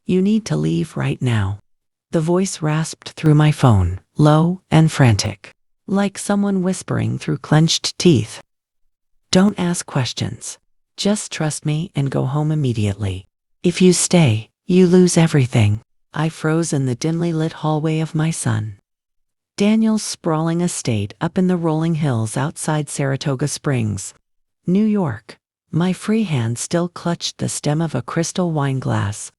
You need to leave right now. The voice rasped through my phone, low and frantic, like someone whispering through clenched teeth. Don't ask questions. Just trust me and go home immediately. If you stay, you lose everything. I froze in the dimly lit hallway of my son. Daniel's sprawling estate up in the rolling hills outside Saratoga Springs, New York. My free hand still clutched the stem of a crystal wine glass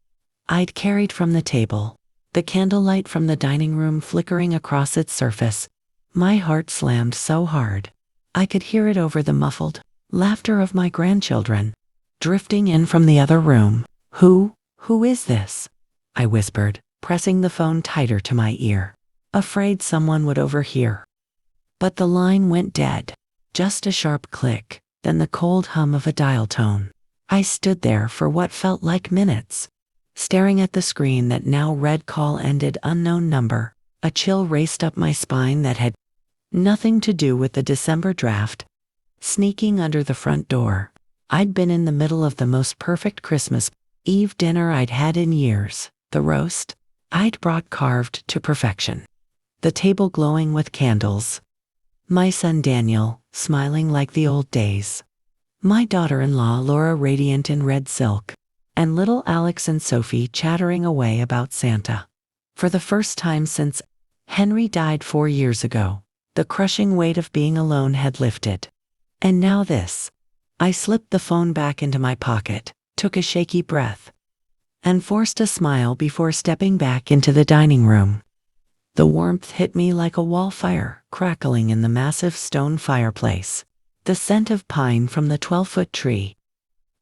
I'd carried from the table, the candlelight from the dining room flickering across its surface. My heart slammed so hard, I could hear it over the muffled laughter of my grandchildren, drifting in from the other room. Who is this? I whispered, pressing the phone tighter to my ear, afraid someone would overhear. But the line went dead, just a sharp click, then the cold hum of a dial tone. I stood there for what felt like minutes, staring at the screen that now read call ended unknown number. A chill raced up my spine that had nothing to do with the December draft. Sneaking under the front door, I'd been in the middle of the most perfect Christmas Eve dinner I'd had in years. The roast I'd brought carved to perfection, the table glowing with candles, my son Daniel smiling like the old days, my daughter-in-law Laura radiant in red silk, and little Alex and Sophie chattering away about Santa. For the first time since Henry died 4 years ago, the crushing weight of being alone had lifted. And now this. I slipped the phone back into my pocket, took a shaky breath, and forced a smile before stepping back into the dining room. The warmth hit me like a wall fire crackling in the massive stone fireplace, the scent of pine from the 12-foot tree,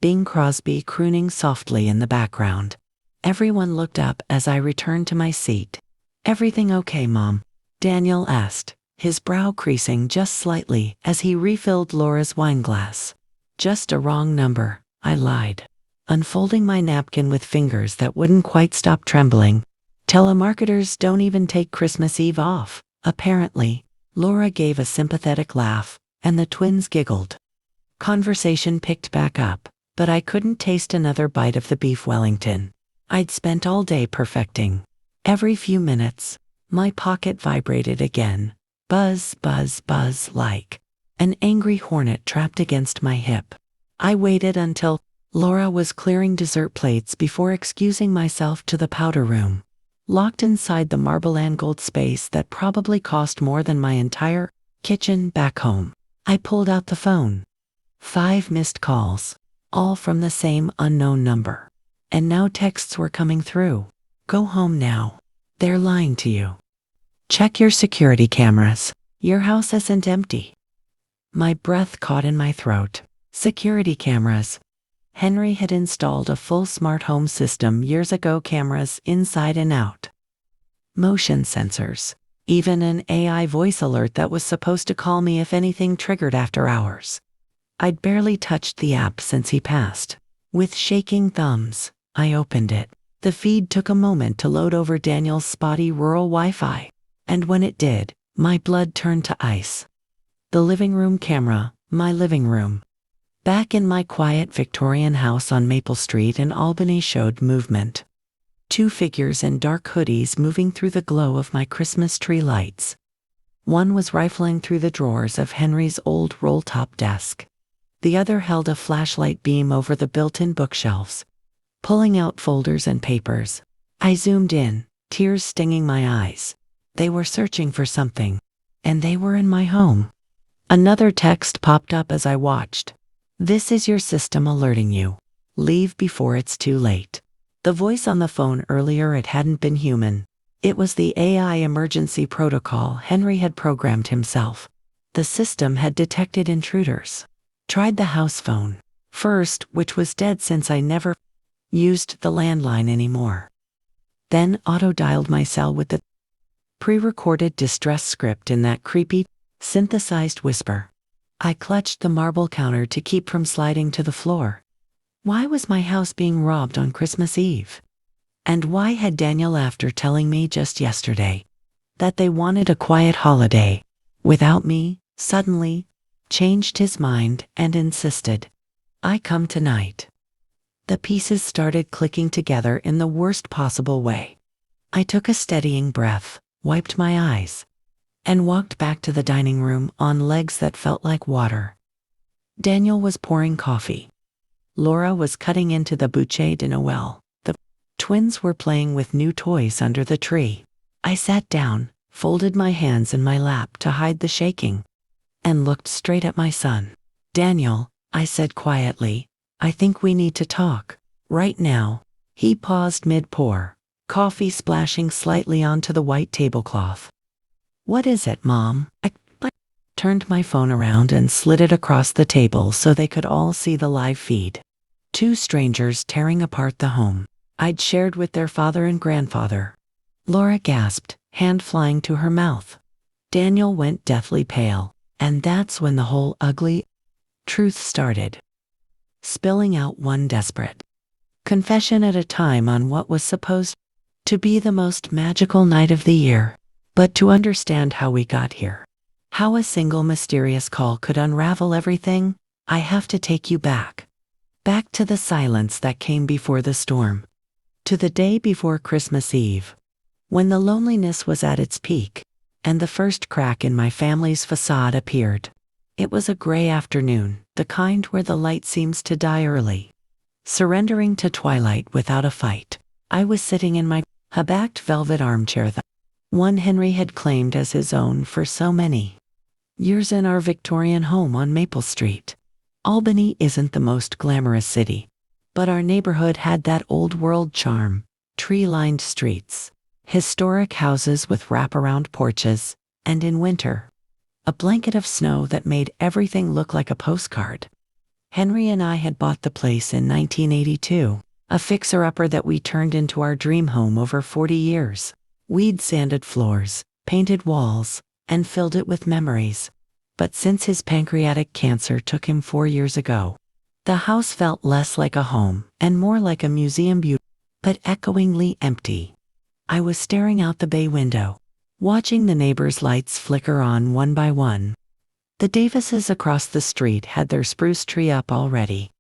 Bing Crosby crooning softly in the background. Everyone looked up as I returned to my seat. "Everything okay, Mom?" Daniel asked, his brow creasing just slightly as he refilled Laura's wine glass. "Just a wrong number," I lied, unfolding my napkin with fingers that wouldn't quite stop trembling. "Telemarketers don't even take Christmas Eve off, apparently." Laura gave a sympathetic laugh, and the twins giggled. Conversation picked back up, but I couldn't taste another bite of the beef Wellington I'd spent all day perfecting. Every few minutes, my pocket vibrated again, buzz, buzz, buzz, like an angry hornet trapped against my hip. I waited until Laura was clearing dessert plates before excusing myself to the powder room. Locked inside the marble angled space that probably cost more than my entire kitchen back home, I pulled out the phone. 5 missed calls, all from the same unknown number. And now texts were coming through. "Go home now. They're lying to you. Check your security cameras. Your house isn't empty." My breath caught in my throat. Security cameras. Henry had installed a full smart home system years ago, cameras inside and out, motion sensors, even an AI voice alert that was supposed to call me if anything triggered after hours. I'd barely touched the app since he passed. With shaking thumbs, I opened it. The feed took a moment to load over Daniel's spotty rural Wi-Fi, and when it did, my blood turned to ice. The living room camera, my living room, back in my quiet Victorian house on Maple Street in Albany, showed movement. 2 figures in dark hoodies moving through the glow of my Christmas tree lights. One was rifling through the drawers of Henry's old roll-top desk. The other held a flashlight beam over the built-in bookshelves, pulling out folders and papers. I zoomed in, tears stinging my eyes. They were searching for something, and they were in my home. Another text popped up as I watched. "This is your system alerting you. Leave before it's too late." The voice on the phone earlier, it hadn't been human. It was the AI emergency protocol Henry had programmed himself. The system had detected intruders. Tried the house phone first, which was dead since I never used the landline anymore. Then auto-dialed my cell with the pre-recorded distress script in that creepy, synthesized whisper. I clutched the marble counter to keep from sliding to the floor. Why was my house being robbed on Christmas Eve? And why had Daniel, after telling me just yesterday that they wanted a quiet holiday without me, suddenly changed his mind and insisted I come tonight? The pieces started clicking together in the worst possible way. I took a steadying breath, wiped my eyes, and walked back to the dining room on legs that felt like water. Daniel was pouring coffee. Laura was cutting into the bouquet de Noël. The twins were playing with new toys under the tree. I sat down, folded my hands in my lap to hide the shaking, and looked straight at my son. Daniel, I said quietly, I think we need to talk. Right now. He paused mid-pour, coffee splashing slightly onto the white tablecloth. What is it, Mom? I turned my phone around and slid it across the table so they could all see the live feed. Two strangers tearing apart the home I'd shared with their father and grandfather. Laura gasped, hand flying to her mouth. Daniel went deathly pale, and that's when the whole ugly truth started. Spilling out one desperate confession at a time on what was supposed to be the most magical night of the year. But to understand how we got here, how a single mysterious call could unravel everything, I have to take you back. Back to the silence that came before the storm. To the day before Christmas Eve, when the loneliness was at its peak, and the first crack in my family's facade appeared. It was a gray afternoon, the kind where the light seems to die early, surrendering to twilight without a fight. I was sitting in my backed velvet armchair, the one Henry had claimed as his own for so many years, in our Victorian home on Maple Street. Albany isn't the most glamorous city, but our neighborhood had that old-world charm: tree-lined streets, historic houses with wraparound porches, and in winter, a blanket of snow that made everything look like a postcard. Henry and I had bought the place in 1982, a fixer-upper that we turned into our dream home over 40 years. We'd sanded floors, painted walls, and filled it with memories. But since his pancreatic cancer took him 4 years ago, the house felt less like a home and more like a museum, but echoingly empty. I was staring out the bay window, watching the neighbors' lights flicker on one by one. The Davises across the street had their spruce tree up already,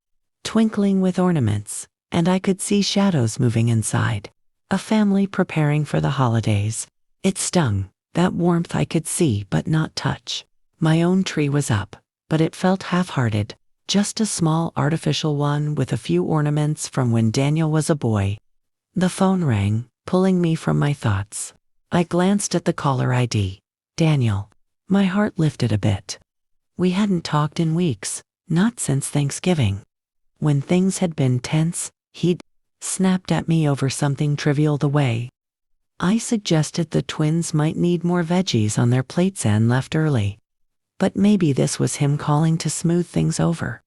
twinkling with ornaments, and I could see shadows moving inside. A family preparing for the holidays. It stung, that warmth I could see but not touch. My own tree was up, but it felt half-hearted, just a small artificial one with a few ornaments from when Daniel was a boy. The phone rang, pulling me from my thoughts. I glanced at the caller ID. Daniel. My heart lifted a bit. We hadn't talked in weeks, not since Thanksgiving. When things had been tense, he'd snapped at me over something trivial the way I suggested the twins might need more veggies on their plates and left early. But maybe this was him calling to smooth things over,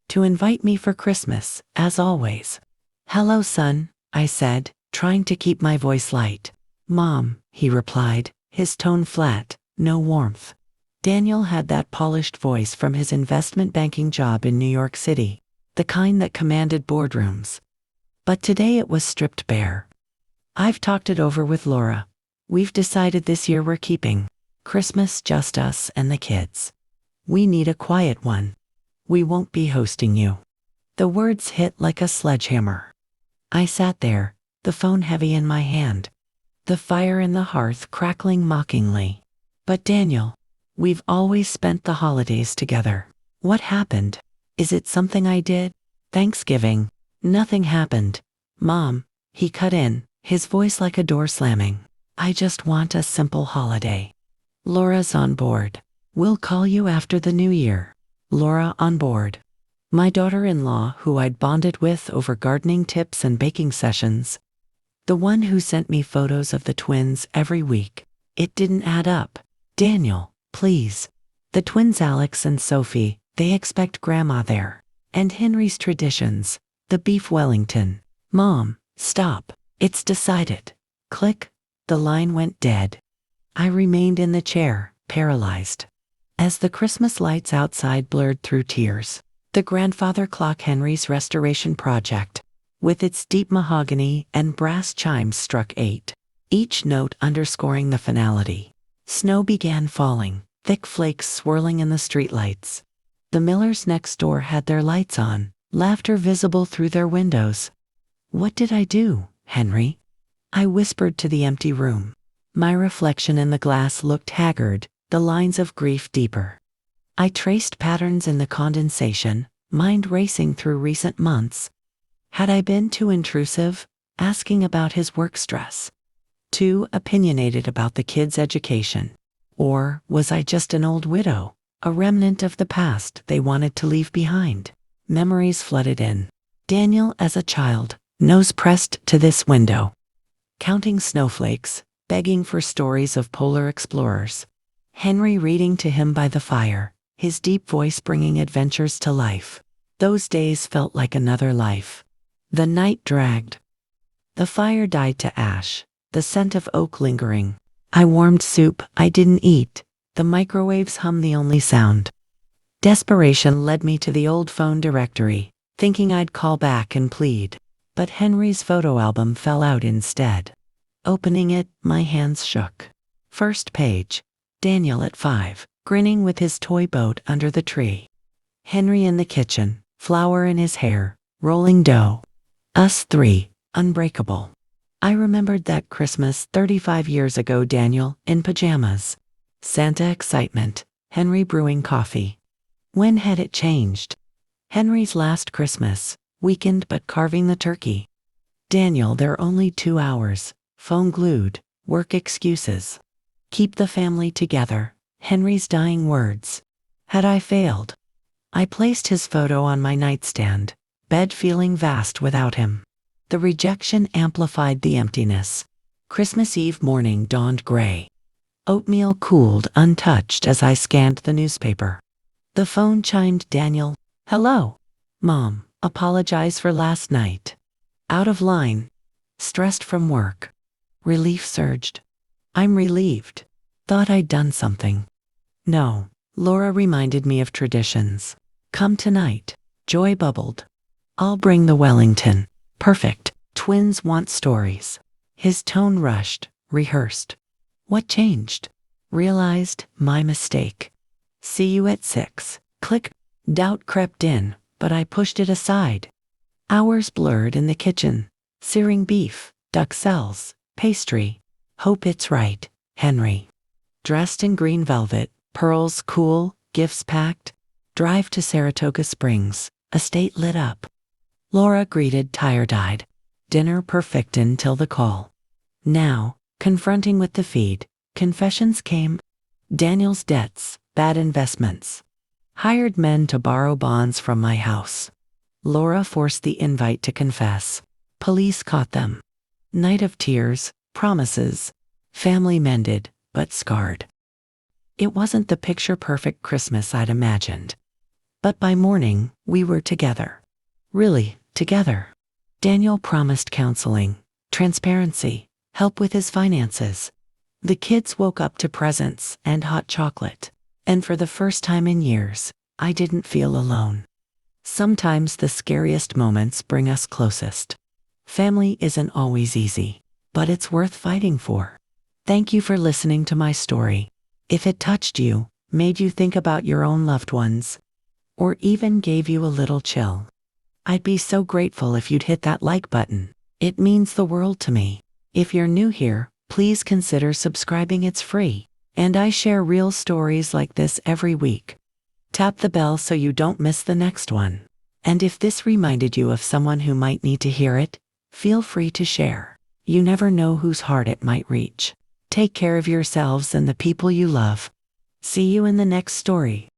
to invite me for Christmas, as always. Hello, son, I said, trying to keep my voice light. Mom, he replied, his tone flat, no warmth. Daniel had that polished voice from his investment banking job in New York City, the kind that commanded boardrooms. But today it was stripped bare. I've talked it over with Laura. We've decided this year we're keeping Christmas just us and the kids. We need a quiet one. We won't be hosting you. The words hit like a sledgehammer. I sat there, the phone heavy in my hand, the fire in the hearth crackling mockingly. But Daniel, we've always spent the holidays together. What happened? Is it something I did? Thanksgiving. Nothing happened. Mom, he cut in, his voice like a door slamming. I just want a simple holiday. Laura's on board. We'll call you after the new year. Laura on board. My daughter-in-law, who I'd bonded with over gardening tips and baking sessions. The one who sent me photos of the twins every week. It didn't add up. Daniel, please. The twins, Alex and Sophie, they expect Grandma there. And Henry's traditions. The beef Wellington. Mom, stop. It's decided. Click. The line went dead. I remained in the chair, paralyzed. As the Christmas lights outside blurred through tears, the grandfather clock, Henry's restoration project, with its deep mahogany and brass chimes, struck 8, each note underscoring the finality. Snow began falling, thick flakes swirling in the streetlights. The Millers next door had their lights on, laughter visible through their windows. What did I do, Henry? I whispered to the empty room. My reflection in the glass looked haggard, the lines of grief deeper. I traced patterns in the condensation, mind racing through recent months. Had I been too intrusive, asking about his work stress? Too opinionated about the kids' education? Or was I just an old widow, a remnant of the past they wanted to leave behind? Memories flooded in. Daniel as a child, nose pressed to this window, counting snowflakes, begging for stories of polar explorers. Henry reading to him by the fire, his deep voice bringing adventures to life. Those days felt like another life. The night dragged. The fire died to ash, the scent of oak lingering. I warmed soup I didn't eat, the microwaves hummed the only sound. Desperation led me to the old phone directory, thinking I'd call back and plead. But Henry's photo album fell out instead. Opening it, my hands shook. First page, Daniel at 5, grinning with his toy boat under the tree. Henry in the kitchen, flour in his hair, rolling dough. Us three, unbreakable. I remembered that Christmas 35 years ago, Daniel in pajamas. Santa excitement, Henry brewing coffee. When had it changed? Henry's last Christmas, weakened but carving the turkey. Daniel there only 2 hours, phone glued, work excuses. Keep the family together, Henry's dying words. Had I failed? I placed his photo on my nightstand, bed feeling vast without him. The rejection amplified the emptiness. Christmas Eve morning dawned gray. Oatmeal cooled untouched as I scanned the newspaper. The phone chimed. Daniel, hello. Mom, apologize for last night. Out of line. Stressed from work. Relief surged. I'm relieved. Thought I'd done something. No, Laura reminded me of traditions. Come tonight. Joy bubbled. I'll bring the Wellington. Perfect. Twins want stories. His tone rushed, rehearsed. What changed? Realized my mistake. See you at 6. Click. Doubt crept in, but I pushed it aside. Hours blurred in the kitchen. Searing beef, duxelles, pastry. Hope it's right, Henry. Dressed in green velvet, pearls cool, gifts packed. Drive to Saratoga Springs, estate lit up. Laura greeted tired-eyed. Dinner perfect until the call. Now, confronting with the feed, confessions came. Daniel's debts, bad investments. Hired men to borrow bonds from my house. Laura forced the invite to confess. Police caught them. Night of tears, promises. Family mended, but scarred. It wasn't the picture-perfect Christmas I'd imagined. But by morning, we were together. Really, together. Daniel promised counseling, transparency, help with his finances. The kids woke up to presents and hot chocolate. And for the first time in years, I didn't feel alone. Sometimes the scariest moments bring us closest. Family isn't always easy, but it's worth fighting for. Thank you for listening to my story. If it touched you, made you think about your own loved ones, or even gave you a little chill, I'd be so grateful if you'd hit that like button. It means the world to me. If you're new here, please consider subscribing. It's free. And I share real stories like this every week. Tap the bell so you don't miss the next one. And if this reminded you of someone who might need to hear it, feel free to share. You never know whose heart it might reach. Take care of yourselves and the people you love. See you in the next story.